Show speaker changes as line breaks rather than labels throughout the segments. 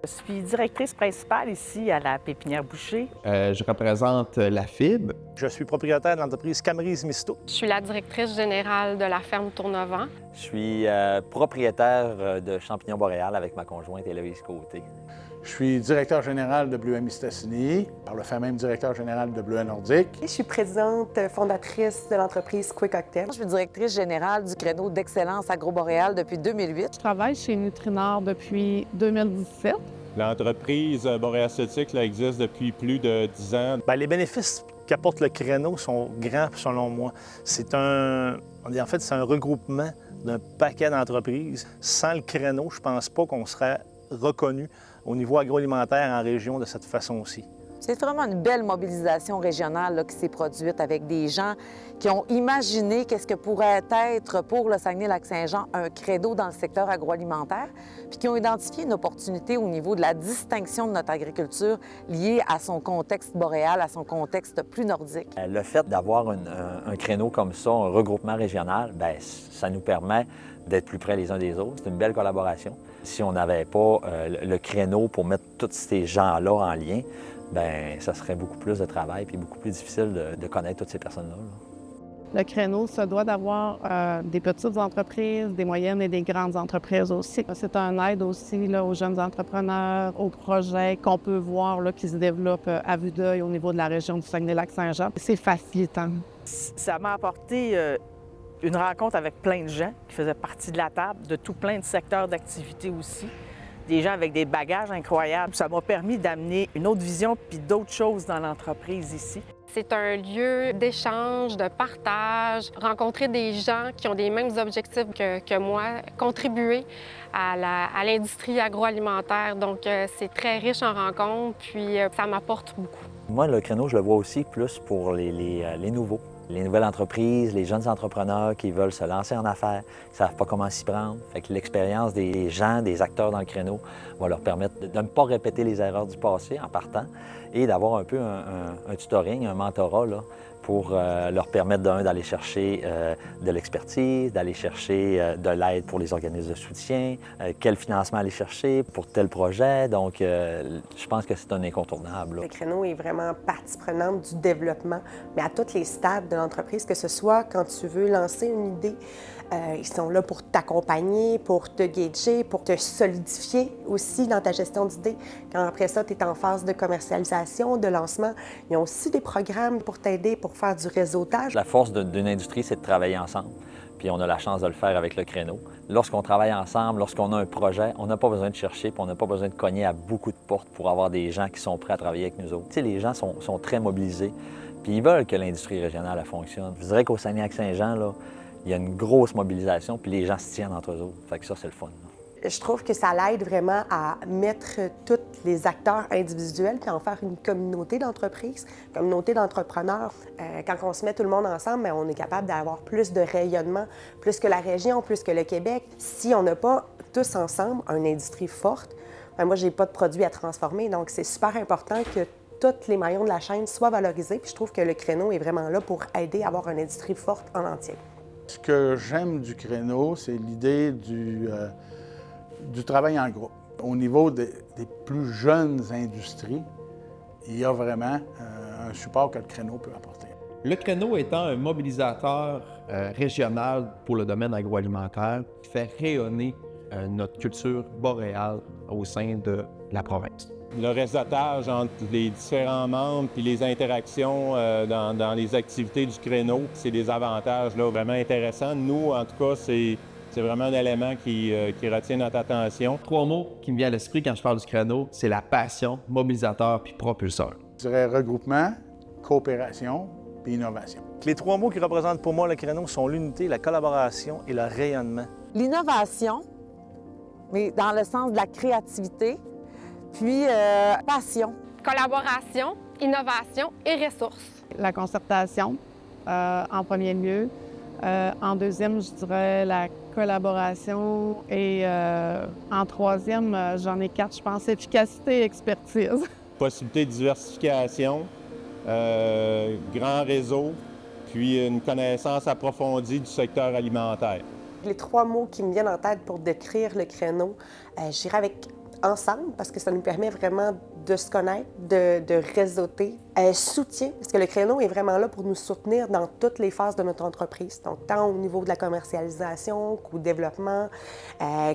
Je suis directrice principale ici à la Pépinière Boucher.
Je représente la fibre.
Je suis propriétaire de l'entreprise Camerise Misto.
Je suis la directrice générale de la ferme Tournevent.
Je suis propriétaire de champignons boréales avec ma conjointe Héloïse Côté.
Je suis directeur général de Bleuet-Mistassini, par le fait même directeur général de Bleuet Nordique.
Je suis présidente fondatrice de l'entreprise Quick Octane.
Je suis directrice générale du créneau d'excellence agroboréale depuis 2008.
Je travaille chez Nutrinor depuis 2017.
L'entreprise Boréaceutique existe depuis plus de 10 ans.
Les bénéfices qu'apporte le créneau sont grands selon moi. C'est un regroupement d'un paquet d'entreprises. Sans le créneau, je ne pense pas qu'on serait reconnu au niveau agroalimentaire en région de cette façon-ci.
C'est vraiment une belle mobilisation régionale qui s'est produite avec des gens qui ont imaginé qu'est-ce que pourrait être pour le Saguenay-Lac-Saint-Jean un credo dans le secteur agroalimentaire, puis qui ont identifié une opportunité au niveau de la distinction de notre agriculture liée à son contexte boréal, à son contexte plus nordique.
Le fait d'avoir un créneau comme ça, un regroupement régional, ça nous permet d'être plus près les uns des autres. C'est une belle collaboration. Si on n'avait pas le créneau pour mettre tous ces gens-là en lien, ça serait beaucoup plus de travail et beaucoup plus difficile de connaître toutes ces personnes-là.
Le créneau se doit d'avoir des petites entreprises, des moyennes et des grandes entreprises aussi. C'est un aide aussi aux jeunes entrepreneurs, aux projets qu'on peut voir qui se développent à vue d'œil au niveau de la région du Saguenay-Lac-Saint-Jean. C'est facilitant.
Ça m'a apporté une rencontre avec plein de gens qui faisaient partie de la table, de tout plein de secteurs d'activité aussi. Des gens avec des bagages incroyables. Ça m'a permis d'amener une autre vision puis d'autres choses dans l'entreprise ici.
C'est un lieu d'échange, de partage, rencontrer des gens qui ont les mêmes objectifs que moi, contribuer à l'industrie agroalimentaire. Donc, c'est très riche en rencontres, puis ça m'apporte beaucoup.
Moi, le créneau, je le vois aussi plus pour les nouveaux. Les nouvelles entreprises, les jeunes entrepreneurs qui veulent se lancer en affaires, qui ne savent pas comment s'y prendre. Fait que l'expérience des gens, des acteurs dans le créneau va leur permettre de ne pas répéter les erreurs du passé en partant et d'avoir un peu un tutoring, un mentorat pour leur permettre d'aller chercher de l'expertise, d'aller chercher de l'aide pour les organismes de soutien, quel financement aller chercher pour tel projet. Donc, je pense que c'est un incontournable.
Le créneau est vraiment partie prenante du développement, mais à tous les stades de l'entreprise, que ce soit quand tu veux lancer une idée, ils sont là pour t'accompagner, pour te gager, pour te solidifier aussi dans ta gestion d'idées. Quand après ça, tu es en phase de commercialisation, de lancement, ils ont aussi des programmes pour t'aider, pour faire du réseautage.
La force d'une industrie, c'est de travailler ensemble. Puis on a la chance de le faire avec le créneau. Lorsqu'on travaille ensemble, lorsqu'on a un projet, on n'a pas besoin de chercher, puis on n'a pas besoin de cogner à beaucoup de portes pour avoir des gens qui sont prêts à travailler avec nous autres. Tu sais, les gens sont très mobilisés, puis ils veulent que l'industrie régionale fonctionne. Je dirais qu'au Saguenay-Lac-Saint-Jean, il y a une grosse mobilisation, puis les gens se tiennent entre eux autres. Fait que ça, c'est le fun.
Je trouve que ça l'aide vraiment à mettre tous les acteurs individuels puis en faire une communauté d'entreprises, communauté d'entrepreneurs. Quand on se met tout le monde ensemble, on est capable d'avoir plus de rayonnement, plus que la région, plus que le Québec. Si on n'a pas tous ensemble une industrie forte, moi, je n'ai pas de produits à transformer, donc c'est super important que tous les maillons de la chaîne soient valorisés. Puis je trouve que le créneau est vraiment là pour aider à avoir une industrie forte en entier.
Ce que j'aime du créneau, c'est l'idée du travail en groupe. Au niveau des plus jeunes industries, il y a vraiment un support que le créneau peut apporter.
Le créneau étant un mobilisateur régional pour le domaine agroalimentaire qui fait rayonner notre culture boréale au sein de la province.
Le réseautage entre les différents membres puis les interactions dans les activités du créneau, c'est des avantages vraiment intéressants. Nous, en tout cas, c'est vraiment un élément qui retient notre attention.
3 mots qui me viennent à l'esprit quand je parle du créneau, c'est la passion, mobilisateur puis propulseur.
Je dirais regroupement, coopération puis innovation.
Les 3 mots qui représentent pour moi le créneau sont l'unité, la collaboration et le rayonnement.
L'innovation, mais dans le sens de la créativité, puis passion.
Collaboration, innovation et ressources.
La concertation, en premier lieu. En deuxième, je dirais la collaboration. Et en troisième, j'en ai 4, je pense, efficacité et expertise.
Possibilité de diversification, grand réseau, puis une connaissance approfondie du secteur alimentaire.
Les 3 mots qui me viennent en tête pour décrire le créneau, je dirais avec ensemble parce que ça nous permet vraiment de se connaître, de réseauter. Soutien, parce que le créneau est vraiment là pour nous soutenir dans toutes les phases de notre entreprise. Donc, tant au niveau de la commercialisation qu'au développement,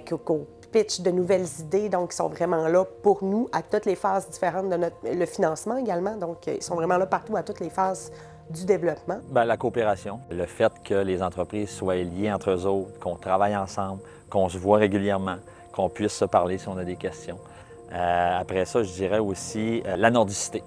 qu'au pitch de nouvelles idées. Donc, ils sont vraiment là pour nous à toutes les phases différentes de le financement également. Donc, ils sont vraiment là partout à toutes les phases du développement.
Bien, la coopération, le fait que les entreprises soient liées entre eux autres, qu'on travaille ensemble, qu'on se voit régulièrement, qu'on puisse se parler si on a des questions. Après ça, je dirais aussi la nordicité.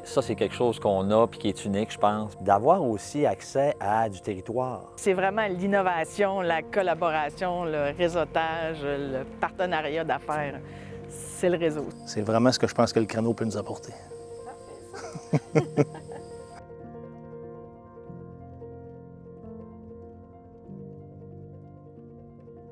Ça, c'est quelque chose qu'on a puis qui est unique, je pense. D'avoir aussi accès à du territoire.
C'est vraiment l'innovation, la collaboration, le réseautage, le partenariat d'affaires. C'est le réseau.
C'est vraiment ce que je pense que le créneau peut nous apporter.